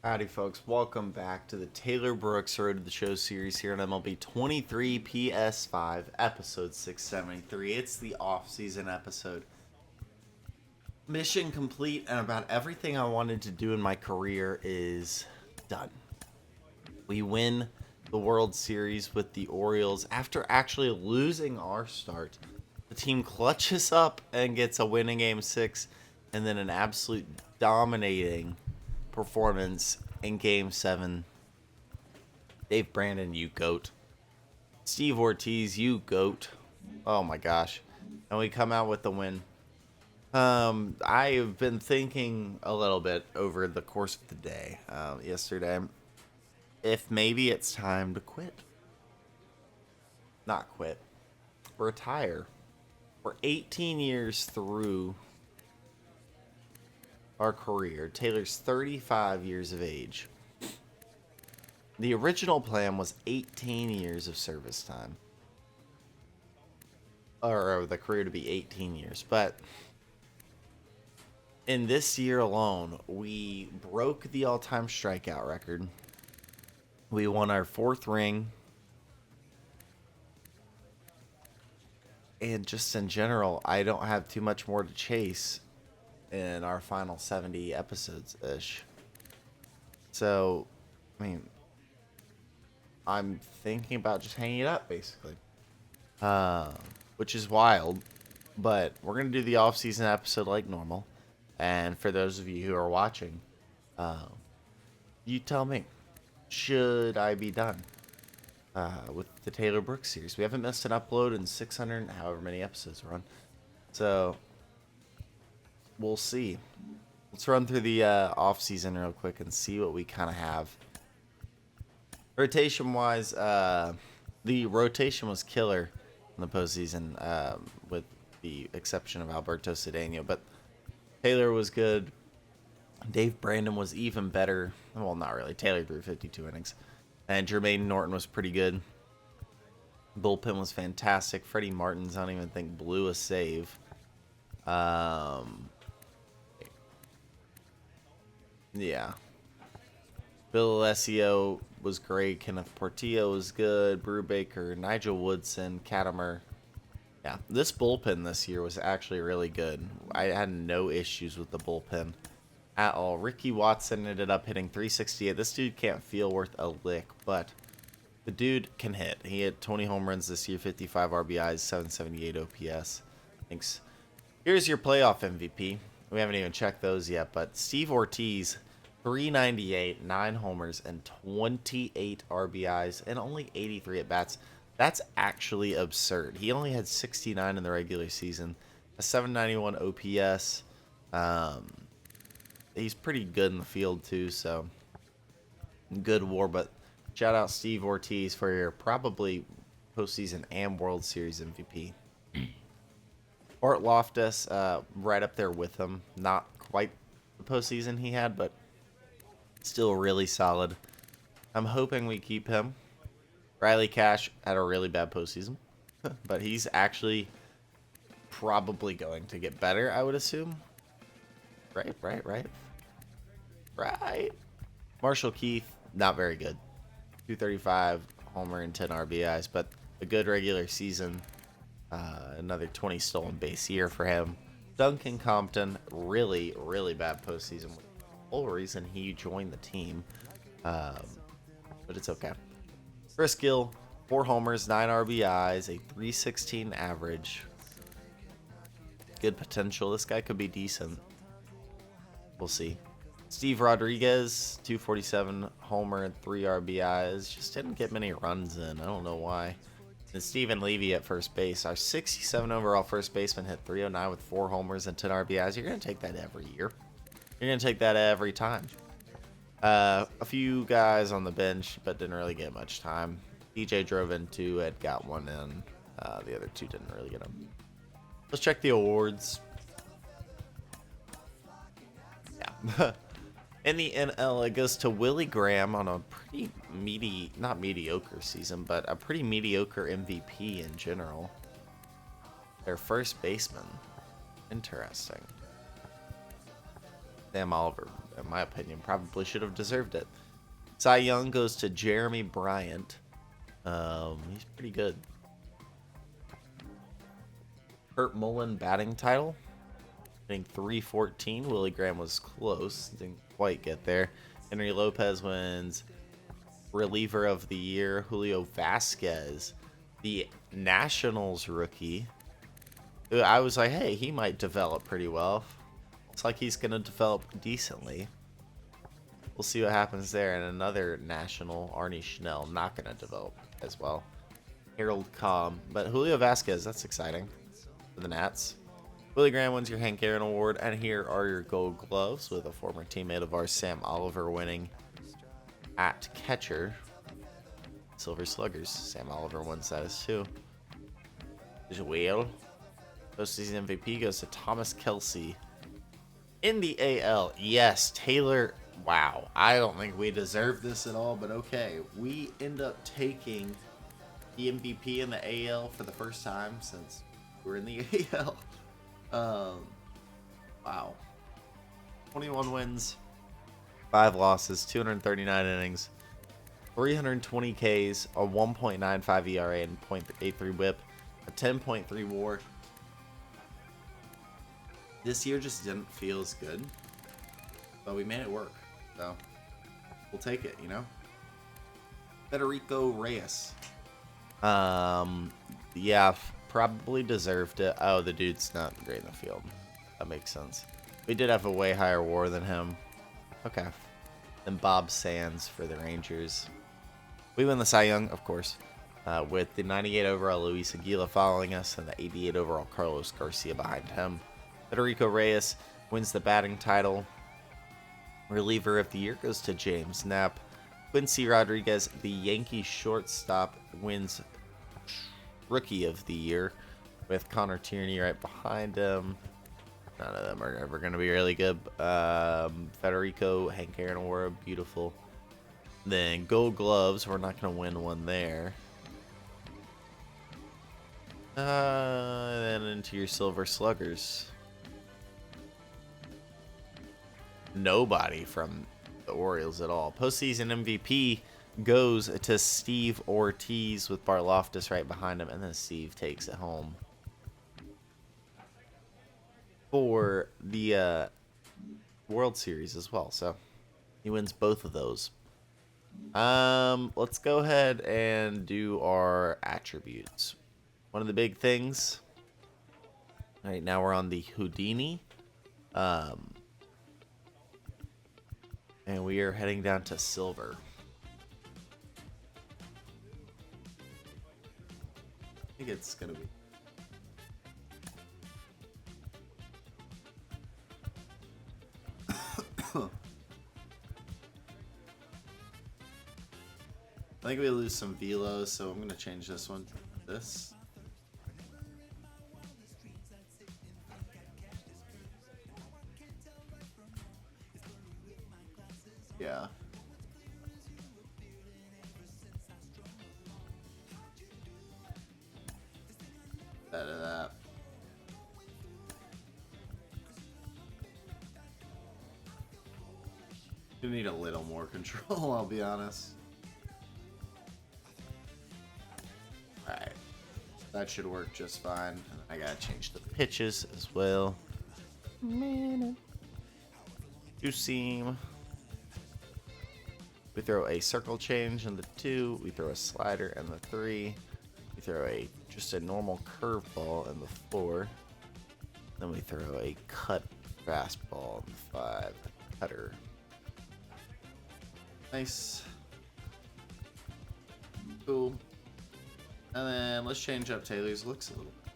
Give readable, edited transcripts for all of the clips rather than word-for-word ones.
Howdy, folks. Welcome back to the Taylor Brooks Road to the Show series here on MLB 23 PS5, episode 673. It's the off-season episode. Mission complete, and about everything I wanted to do in my career is done. We win the World Series with the Orioles after actually losing our start. The team clutches up and gets a winning Game 6, and then an absolute dominating performance in Game 7. Dave Brandon, you goat. Steve Ortiz, you goat. Oh my gosh. And we come out with the win. I've been thinking a little bit over the course of the day, yesterday, if maybe it's time to quit. Not quit. Retire. We're 18 years through our career. Taylor's 35 years of age. The original plan was 18 years of service time. Or the career to be 18 years. But in this year alone, we broke the all-time strikeout record. We won our 4th ring. And just in general, I don't have too much more to chase in our final 70 episodes-ish. So, I mean, I'm thinking about just hanging it up, basically. Which is wild, but we're going to do the off-season episode like normal. And for those of you who are watching, you tell me, should I be done with the Taylor Brooks series? We haven't missed an upload in 600, however many episodes we're on. So, we'll see. Let's run through the off-season real quick and see what we kind of have. Rotation-wise, the rotation was killer in the postseason, with the exception of Alberto Cedeno. But Taylor was good. Dave Brandon was even better. Well, not really. Taylor threw 52 innings. And Jermaine Norton was pretty good. Bullpen was fantastic. Freddie Martins, I don't even think, blew a save. Yeah. Bill Alessio was great. Kenneth Portillo was good. Brubaker, Nigel Woodson, Katimer. Yeah, this bullpen this year was actually really good. I had no issues with the bullpen at all. Ricky Watson ended up hitting 368. This dude can't feel worth a lick, but the dude can hit. He hit 20 home runs this year, 55 RBIs, 778 OPS. Thanks. Here's your playoff MVP. We haven't even checked those yet, but Steve Ortiz, 398, 9 homers, and 28 RBIs, and only 83 at-bats. That's actually absurd. He only had 69 in the regular season, a 791 OPS. He's pretty good in the field, too, so good WAR, but shout out Steve Ortiz for your probably postseason and World Series MVP. Art Loftus, right up there with him. Not quite the postseason he had, but still really solid. I'm hoping we keep him. Riley Cash had a really bad postseason, but he's actually probably going to get better, I would assume. Right. Marshall Keith, not very good. 235, homer, and 10 RBIs, but a good regular season. Another 20 stolen base year for him. Duncan Compton, really, really bad postseason. The whole reason he joined the team. But it's okay. Chris Gill, 4 homers, 9 RBIs, a 316 average. Good potential. This guy could be decent. We'll see. Steve Rodriguez, 247 homer and 3 RBIs. Just didn't get many runs in. I don't know why. And Stephen Levy at first base. Our 67 overall first baseman hit 309 with 4 homers and 10 RBIs. You're going to take that every year. You're going to take that every time. A few guys on the bench, but didn't really get much time. DJ drove in 2, had got 1 in. The other 2 didn't really get them. Let's check the awards. Yeah. In the NL, it goes to Willie Graham on a pretty not mediocre season, but a pretty mediocre MVP in general. Their first baseman. Interesting. Sam Oliver. in my opinion. Probably should have deserved it. Cy Young goes to Jeremy Bryant. He's pretty good. Kurt Mullen batting title. Hitting 314. Willie Graham was close. Didn't quite get there. Henry Lopez wins reliever of the year. Julio Vasquez, the Nationals rookie. I was like, hey, he might develop pretty well. It's like he's going to develop decently. We'll see what happens there. And another National, Arnie Schnell, not going to develop as well. Harold Cobb. But Julio Vasquez, that's exciting for the Nats. Willie Graham wins your Hank Aaron Award. And here are your gold gloves with a former teammate of ours, Sam Oliver, winning at catcher. Silver Sluggers. Sam Oliver wins that as too. There's a whale. Postseason MVP goes to Thomas Kelce. In the AL, yes, Taylor. Wow, I don't think we deserve this at all, but okay. We end up taking the MVP in the AL for the first time since we're in the AL. Wow. 21 wins, 5 losses, 239 innings, 320 Ks, a 1.95 ERA and 0.83 WHIP, a 10.3 WAR. This year just didn't feel as good, but we made it work, so we'll take it, you know? Federico Reyes. Yeah, probably deserved it. Oh, the dude's not great in the field. That makes sense. We did have a way higher WAR than him. Okay. Then Bob Sands for the Rangers. We win the Cy Young, of course, with the 98 overall Luis Aguila following us and the 88 overall Carlos Garcia behind him. Federico Reyes wins the batting title. Reliever of the year goes to James Knapp. Quincy Rodriguez, the Yankee shortstop, wins Rookie of the Year with Connor Tierney right behind him. None of them are ever going to be really good. Federico, Hank Aaron Award, beautiful. Then Gold Gloves, we're not going to win one there. Then into your Silver Sluggers. Nobody from the Orioles at all. Postseason MVP goes to Steve Ortiz with Bart Loftus right behind him, and then Steve takes it home for the World Series as well. So he wins both of those. Let's go ahead and do our attributes. One of the big things. All right, now we're on the Houdini. And we are heading down to silver. I think it's going to be. I think we lose some velos, so I'm going to change this one to this. Yeah. That. You need a little more control, I'll be honest. Alright. That should work just fine. I gotta change the pitches as well. Two seam. We throw a circle change in the 2. We throw a slider in the 3. We throw just a normal curveball in the 4. Then we throw a cut fastball in the 5. Cutter. Nice. Cool. And then let's change up Taylor's looks a little bit.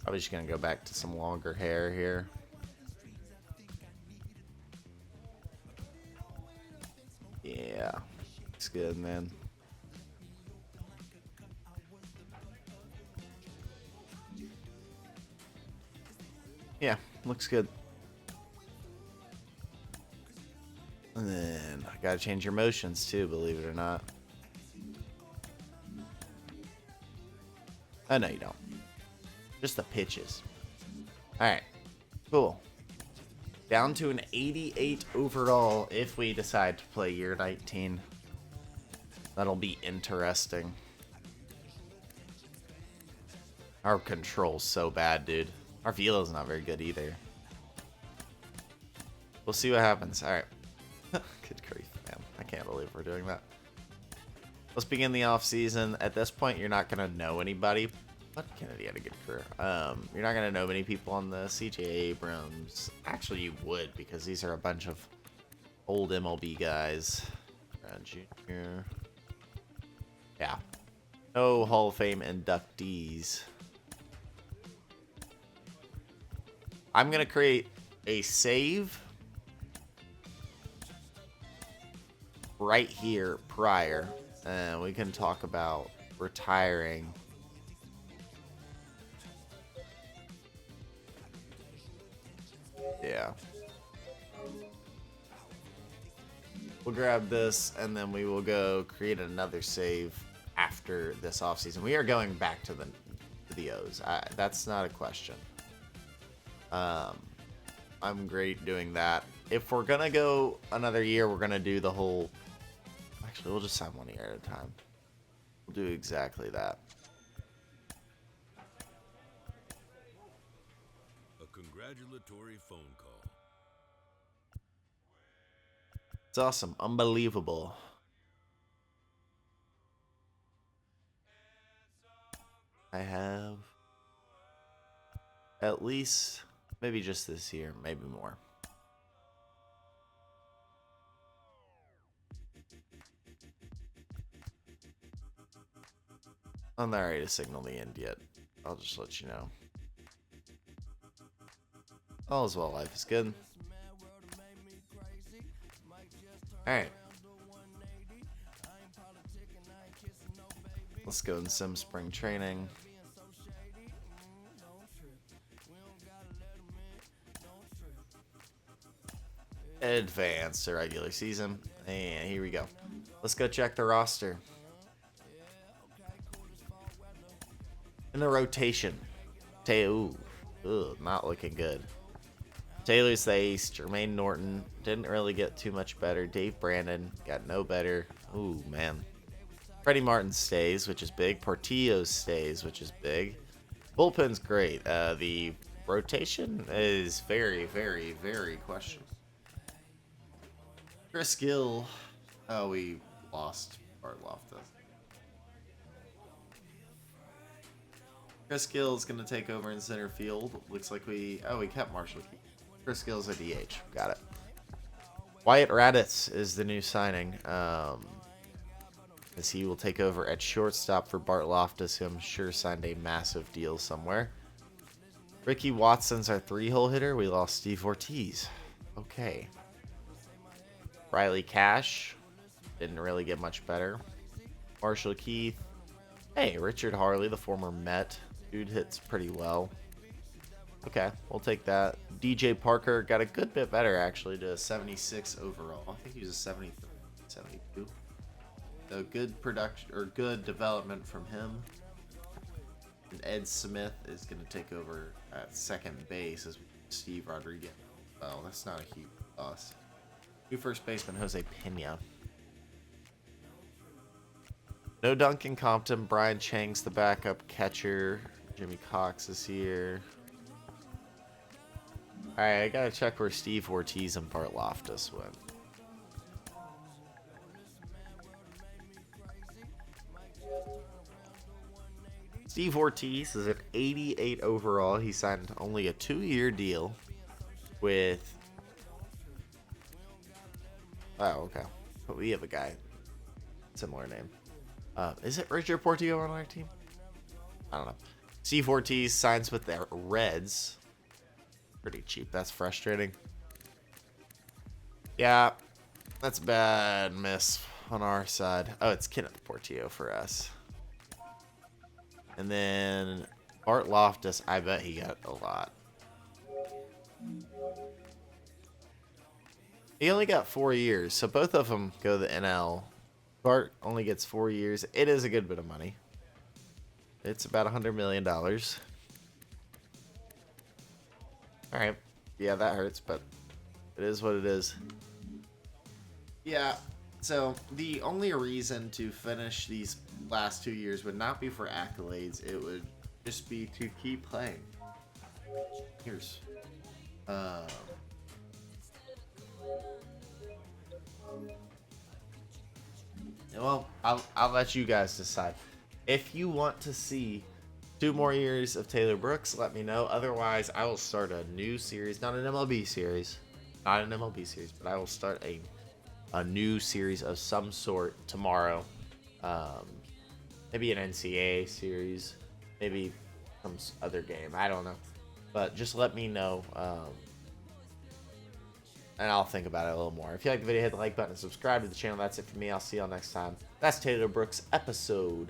Probably just gonna go back to some longer hair here. Yeah, looks good, man. Yeah, looks good. And then I gotta change your motions too, believe it or not. Oh, no, you don't. Just the pitches. Alright, cool. Down to an 88 overall if we decide to play year 19. That'll be interesting. Our control's so bad, dude. Our velo's not very good either. We'll see what happens. Alright. Good grief, man. I can't believe we're doing that. Let's begin the off-season. At this point, you're not going to know anybody. But Kennedy had a good career. You're not going to know many people on the CJ Abrams. Actually, you would, because these are a bunch of old MLB guys. Junior. Yeah. No Hall of Fame inductees. I'm going to create a save right here prior. And we can talk about retiring. Yeah. We'll grab this, and then we will go create another save after this offseason. We are going back to the O's. That's not a question. I'm great doing that. If we're going to go another year, we're going to do the whole... Actually, we'll just sign 1 year at a time. We'll do exactly that. Congratulatory phone call. It's awesome. Unbelievable. I have at least maybe just this year, maybe more. I'm not ready to signal the end yet. I'll just let you know. All is well, life is good. Alright. Let's go in sim spring training. Advance to regular season. And here we go. Let's go check the roster. In the rotation. Not looking good. Taylor's the ace. Jermaine Norton didn't really get too much better. Dave Brandon got no better. Ooh, man. Freddie Martin stays, which is big. Portillo stays, which is big. Bullpen's great. The rotation is very, very, very questionable. Chris Gill. Oh, we lost Bart Loftus. Chris Gill is going to take over in center field. Looks like we kept Marshall Keith. Chris Gill's a DH. Got it. Wyatt Raditz is the new signing. As he will take over at shortstop for Bart Loftus, who I'm sure signed a massive deal somewhere. Ricky Watson's our 3-hole hitter. We lost Steve Ortiz. Okay. Riley Cash. Didn't really get much better. Marshall Keith. Hey, Richard Harley, the former Met. Dude hits pretty well. Okay, we'll take that. DJ Parker got a good bit better, actually, to a 76 overall. I think he was a 73, 72. So good production, or good development from him. And Ed Smith is going to take over at second base as Steve Rodriguez. Oh, that's not a huge loss. New first baseman, Jose Pena. No Duncan Compton. Brian Chang's the backup catcher. Jimmy Cox is here. Alright, I gotta check where Steve Ortiz and Bart Loftus went. Steve Ortiz is an 88 overall. He signed only a 2-year deal with... Oh, okay. But we have a guy. Similar name. Is it Richard Portillo on our team? I don't know. Steve Ortiz signs with the Reds. Pretty cheap. That's frustrating. Yeah, that's a bad miss on our side. Oh, it's Kenneth Portillo for us. And then Bart Loftus, I bet he got a lot. He only got 4 years, so both of them go to the NL. Bart only gets 4 years. It is a good bit of money. It's about $100 million. All right. Yeah, that hurts, but it is what it is. Yeah. So the only reason to finish these last 2 years would not be for accolades. It would just be to keep playing. Here's. Um, well, I'll let you guys decide. If you want to see 2 more years of Taylor Brooks, let me know. Otherwise, I will start a new series, not an MLB series, but I will start a new series of some sort tomorrow. Um, maybe an NCAA series, maybe some other game. I don't know, but just let me know. And I'll think about it a little more. If you like the video, hit the like button and subscribe to the channel. That's it for me. I'll see y'all next time. That's Taylor Brooks, episode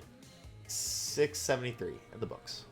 673 in the books.